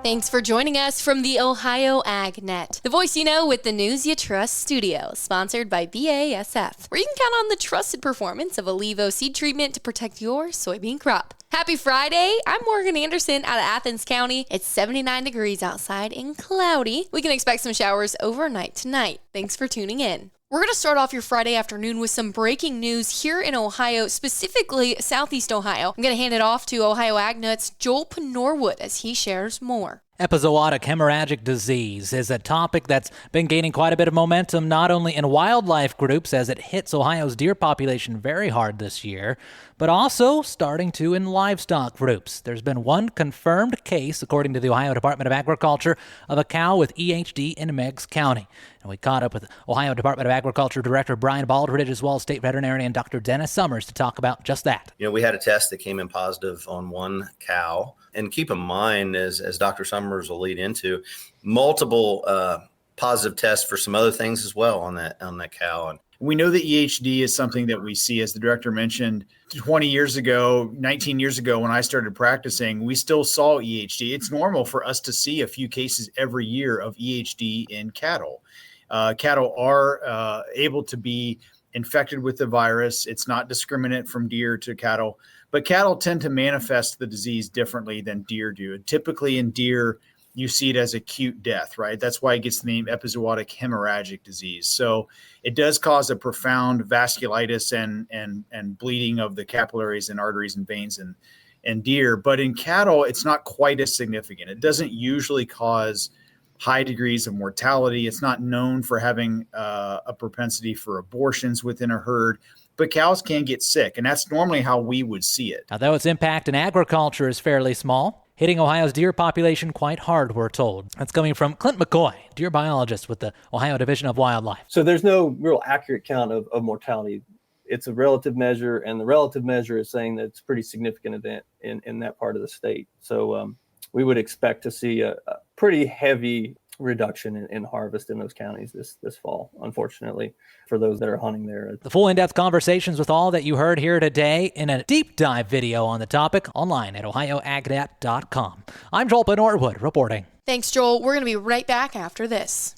Thanks for joining us from the Ohio AgNet, the voice you know with the news you trust studio, sponsored by BASF, where you can count on the trusted performance of Allivo seed treatment to protect your soybean crop. Happy Friday! I'm Morgan Anderson out of Athens County. It's 79 degrees outside and cloudy. We can expect some showers overnight tonight. Thanks for tuning in. We're going to start off your Friday afternoon with some breaking news here in Ohio, specifically Southeast Ohio. I'm going to hand it off to Ohio AgNet's Joel Norwood as he shares more. Epizootic hemorrhagic disease is a topic that's been gaining quite a bit of momentum, not only in wildlife groups as it hits Ohio's deer population very hard this year, but also starting to in livestock groups. There's been one confirmed case, according to the Ohio Department of Agriculture, of a cow with EHD in Meigs County. And we caught up with Ohio Department of Agriculture Director Brian Baldridge, as well as State Veterinarian Dr. Dennis Summers, to talk about just that. We had a test that came in positive on one cow. And keep in mind, as Dr. Summers will lead into, multiple positive tests for some other things as well on that cow. And we know that EHD is something that we see, as the director mentioned, 20 years ago, 19 years ago, when I started practicing, we still saw EHD. It's normal for us to see a few cases every year of EHD in cattle. Cattle are able to be infected with the virus. It's not discriminate from deer to cattle, but cattle tend to manifest the disease differently than deer do. Typically in deer, you see it as acute death, right? That's why it gets the name epizootic hemorrhagic disease. So it does cause a profound vasculitis and bleeding of the capillaries and arteries and veins in deer. But in cattle, it's not quite as significant. It doesn't usually cause high degrees of mortality. It's not known for having a propensity for abortions within a herd, but cows can get sick, and that's normally how we would see it. Now, though its impact in agriculture is fairly small, hitting Ohio's deer population quite hard, we're told. That's coming from Clint McCoy, deer biologist with the Ohio Division of Wildlife. So there's no real accurate count of mortality. It's a relative measure, and the relative measure is saying that it's a pretty significant event in that part of the state. So we would expect to see a pretty heavy reduction in harvest in those counties this fall, unfortunately, for those that are hunting there. The full in-depth conversations with all that you heard here today in a deep dive video on the topic online at ohioagnet.com. I'm Joel Norwood reporting. Thanks, Joel. We're going to be right back after this.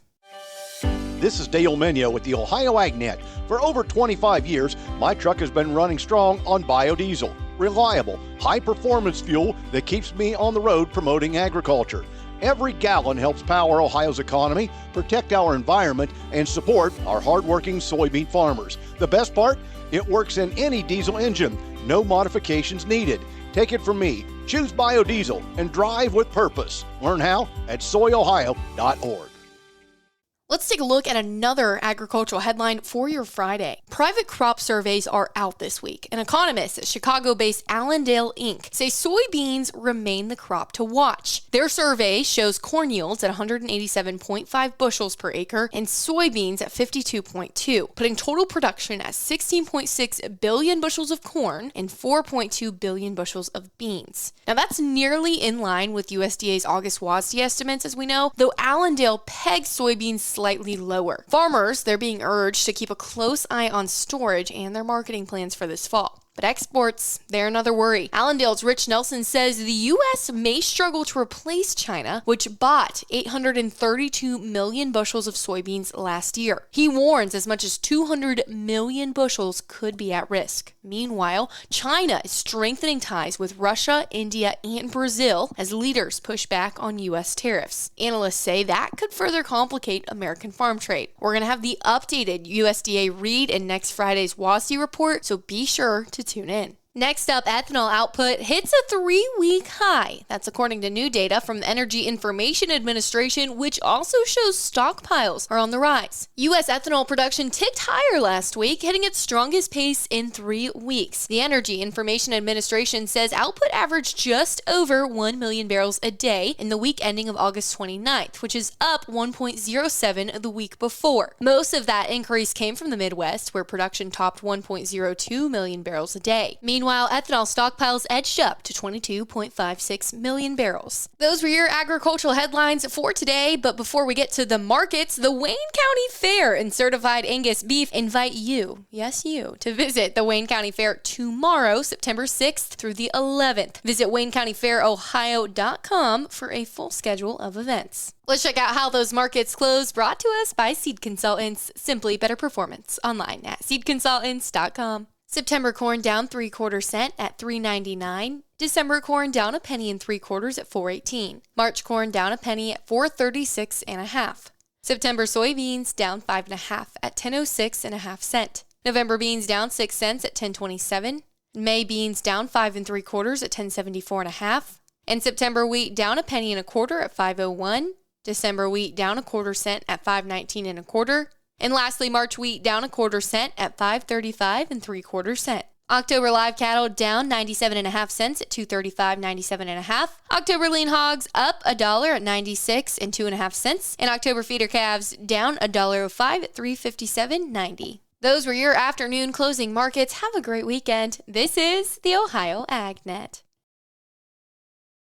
This is Dale Minio with the Ohio AgNet. For over 25 years, my truck has been running strong on biodiesel, reliable, high-performance fuel that keeps me on the road promoting agriculture. Every gallon helps power Ohio's economy, protect our environment, and support our hardworking soybean farmers. The best part? It works in any diesel engine. No modifications needed. Take it from me. Choose biodiesel and drive with purpose. Learn how at soyohio.org. Let's take a look at another agricultural headline for your Friday. Private crop surveys are out this week, and economists at Chicago-based Allendale Inc. say soybeans remain the crop to watch. Their survey shows corn yields at 187.5 bushels per acre and soybeans at 52.2, putting total production at 16.6 billion bushels of corn and 4.2 billion bushels of beans. Now that's nearly in line with USDA's August WASDE estimates, as we know, though Allendale pegs soybeans slightly lower. Farmers, they're being urged to keep a close eye on storage and their marketing plans for this fall. But exports, they're another worry. Allendale's Rich Nelson says the U.S. may struggle to replace China, which bought 832 million bushels of soybeans last year. He warns as much as 200 million bushels could be at risk. Meanwhile, China is strengthening ties with Russia, India, and Brazil as leaders push back on U.S. tariffs. Analysts say that could further complicate American farm trade. We're going to have the updated USDA read in next Friday's WASDE report, so be sure to tune in. Next up, ethanol output hits a 3-week high. That's according to new data from the Energy Information Administration, which also shows stockpiles are on the rise. U.S. ethanol production ticked higher last week, hitting its strongest pace in 3 weeks. The Energy Information Administration says output averaged just over 1 million barrels a day in the week ending of August 29th, which is up 1.07 the week before. Most of that increase came from the Midwest, where production topped 1.02 million barrels a day. Meanwhile, Meanwhile, ethanol stockpiles edged up to 22.56 million barrels. Those were your agricultural headlines for today, but before we get to the markets, the Wayne County Fair and Certified Angus Beef invite you, yes you, to visit the Wayne County Fair tomorrow, September 6th through the 11th. Visit WayneCountyFairOhio.com for a full schedule of events. Let's check out how those markets closed, brought to us by Seed Consultants. Simply better performance online at seedconsultants.com. September corn down 3/4 cent at $3.99. December corn down a penny and 3/4 at $4.18. March corn down a penny at $4.36 1/2. September soybeans down 5 1/2 at 10.06 1/2 cent. November beans down 6 cents at 10.27. May beans down 5 3/4 at 10.74 1/2. And September wheat down a penny and 1/4 at 5.01. December wheat down 1/4 cent at 5.19 1/4. And lastly, March wheat down 1/4 cent at 5.35 3/4 cent. October live cattle down 97 1/2 cents at 235.97 1/2. October lean hogs up $1 at 96 2.5 cents. And October feeder calves down $1.05 at 357.90. Those were your afternoon closing markets. Have a great weekend. This is the Ohio AgNet.